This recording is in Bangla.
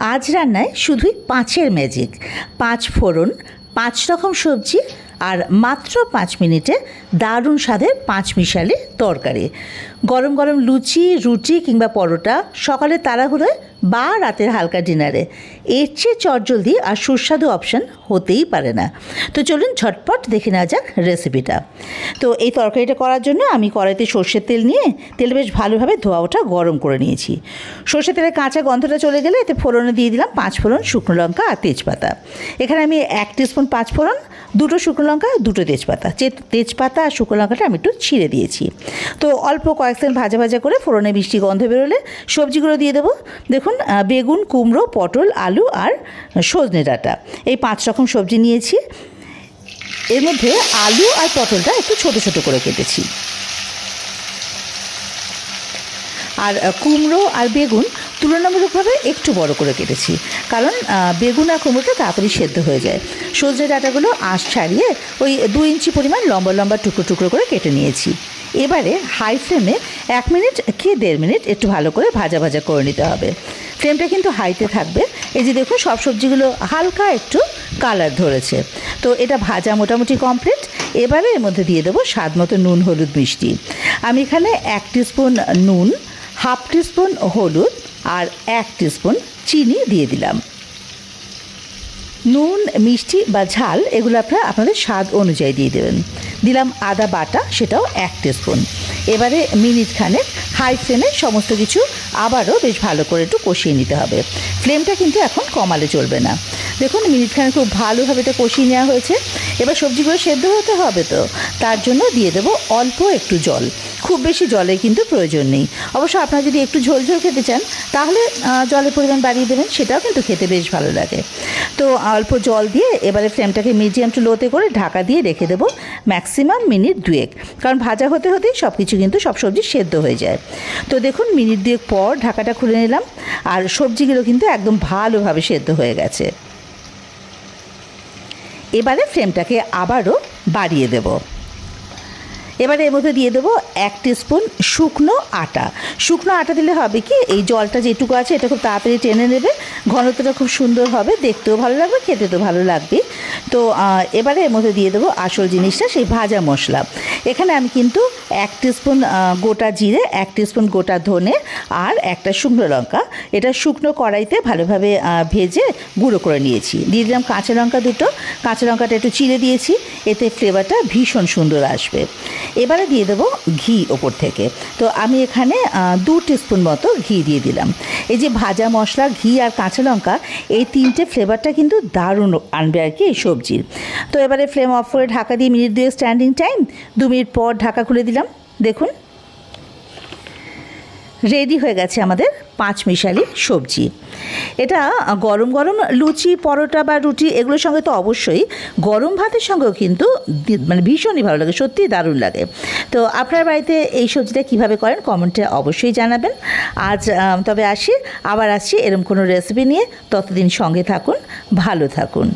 আজ রান্নায় শুধুই 5-এর ম্যাজিক। 5 ফোড়ন, 5 রকম সবজি আর মাত্র 5 মিনিটে দারুণ স্বাদের 5 মিশালি তরকারি। গরম গরম লুচি, রুটি কিংবা পরোটা, সকালের তাড়াহুড়োয় বা রাতের হালকা ডিনারে এর চেয়ে চটজলদি আর সুস্বাদু অপশান হতেই পারে না। তো চলুন ঝটপট দেখে নেওয়া যাক রেসিপিটা। তো এই তরকারিটা করার জন্য আমি কড়াইতে সর্ষের তেল নিয়ে তেল বেশ ভালোভাবে ধোয়া ওঠা গরম করে নিয়েছি। সর্ষের তেলের কাঁচা গন্ধটা চলে গেলে এতে ফোড়নে দিয়ে দিলাম 5 ফোড়ন, শুকনো লঙ্কা আর তেজপাতা। এখানে আমি 1 টিস্পুন 5 ফোড়ন, 2টো শুকনো লঙ্কা, 2টো তেজপাতা। তেজপাতা আর শুকনো লঙ্কাটা আমি একটু ছিঁড়ে দিয়েছি। তো অল্প কয়েক সেকেন্ড ভাজা ভাজা করে ফোড়নে মিষ্টি গন্ধ বেরোলে সবজিগুলো দিয়ে দেবো। দেখুন, বেগুন, কুমড়ো, পটল, আলু আর সজনে ডাঁটা, এই 5 রকম সবজি নিয়েছি। এর মধ্যে আলু আর পটলটা একটু ছোট ছোট করে কেটেছি, আর কুমড়ো আর বেগুন তুলনামূলকভাবে একটু বড় করে কেটেছি, কারণ বেগুন আর কুমড়োটা তাড়াতাড়ি সেদ্ধ হয়ে যায়। সজনে ডাঁটাগুলো আঁশ ছাড়িয়ে ওই 2 ইঞ্চি পরিমাণ লম্বা লম্বা টুকরো টুকরো করে কেটে নিয়েছি। এবারে হাই ফ্লেমে 1 মিনিট কি 1.5 মিনিট একটু ভালো করে ভাজা ভাজা করে নিতে হবে। ফ্লেমটা কিন্তু হাইতে থাকবে। এই যে দেখুন, সব সবজিগুলো হালকা একটু কালার ধরেছে। তো এটা ভাজা মোটামুটি কমপ্লিট। এবারে এর মধ্যে দিয়ে দেবো স্বাদ মতো নুন, হলুদ, মিষ্টি। আমি এখানে 1 টিস্পুন নুন, 1/2 টিস্পুন হলুদ আর 1 টিস্পুন চিনি দিয়ে দিলাম। নুন, মিষ্টি বা ঝাল এগুলো আপনাদের স্বাদ অনুযায়ী দিয়ে দেবেন। দিলাম আদা বাটা, সেটাও 1 টিস্পুন। এবারে মিনিট খানেক হাই ফ্লেমে সমস্ত কিছু আবারও বেশ ভালো করে একটু কষিয়ে নিতে হবে। ফ্লেমটা কিন্তু এখন কমালে চলবে না। দেখুন, মিনিট খানেক খুব ভালোভাবে এটা কষিয়ে নেওয়া হয়েছে। এবার সবজিগুলো সেদ্ধ হতে হবে, তো তার জন্য দিয়ে দেবো অল্প একটু জল। খুব বেশি জলের কিন্তু প্রয়োজন নেই। অবশ্য আপনারা যদি একটু ঝোল ঝোল খেতে চান তাহলে জলের পরিমাণ বাড়িয়ে দেবেন, সেটাও কিন্তু খেতে বেশ ভালো লাগে। তো অল্প জল দিয়ে এবারে ফ্লেমটাকে মিডিয়াম টু লোতে করে ঢাকা দিয়ে রেখে দেবো ম্যাক্সিমাম মিনিট 2-এক, কারণ ভাজা হতে হতেই সব কিছু কিন্তু সব সবজি সেদ্ধ হয়ে যায়। তো দেখুন, মিনিট 2-এক পর ঢাকাটা খুলে নিলাম, আর সবজিগুলো কিন্তু একদম ভালোভাবে সেদ্ধ হয়ে গেছে। এবারে ফ্লেমটাকে আবারও বাড়িয়ে দেব। এবারে এর মধ্যে দিয়ে দেবো 1 টিস্পুন শুকনো আটা। শুকনো আটা দিলে হবে কি, এই জলটা যেটুকু আছে এটা খুব তাড়াতাড়ি টেনে নেবে, ঘনত্বটা খুব সুন্দর হবে, দেখতেও ভালো লাগবে, খেতে তো ভালো লাগবে। তো এবারে এর মধ্যে দিয়ে দেবো আসল জিনিসটা, সেই ভাজা মশলা। এখানে আমি কিন্তু 1 টিস্পুন গোটা জিরে, 1 টিস্পুন গোটা ধনে আর 1টা শুকনো লঙ্কা, এটা শুকনো কড়াইতে ভালোভাবে ভেজে গুঁড়ো করে নিয়েছি। দিয়ে দিলাম কাঁচা লঙ্কা 2টো, কাঁচা লঙ্কাটা একটু চিড়ে দিয়েছি, এতে ফ্লেভারটা ভীষণ সুন্দর আসবে। এবারে দিয়ে দেবো ঘি ওপর থেকে। তো আমি এখানে 2 টিস্পুন মতো ঘি দিয়ে দিলাম। এই যে ভাজা মশলা, ঘি আর কাঁচা লঙ্কা, এই 3টে ফ্লেভারটা কিন্তু দারুণ আনবে আর কি এই সবজির। তো এবারে ফ্লেম অফ করে ঢাকা দিয়ে মিনিট 2 স্ট্যান্ডিং টাইম, 2 মিনিট পর ঢাকা খুলে দিলাম। দেখুন, রেডি হয়ে গেছে আমাদের 5 মিশালি সবজি। এটা গরম গরম লুচি, পরোটা বা রুটি এগুলোর সঙ্গে তো অবশ্যই, গরম ভাতের সঙ্গেও কিন্তু মানে ভীষণই ভালো লাগে, সত্যিই দারুণ লাগে। তো আপনার বাড়িতে এই সবজিটা কীভাবে করেন কমেন্টে অবশ্যই জানাবেন। আজ তবে আবার আসছি এরকম কোনো রেসিপি নিয়ে। ততদিন সঙ্গে থাকুন, ভালো থাকুন।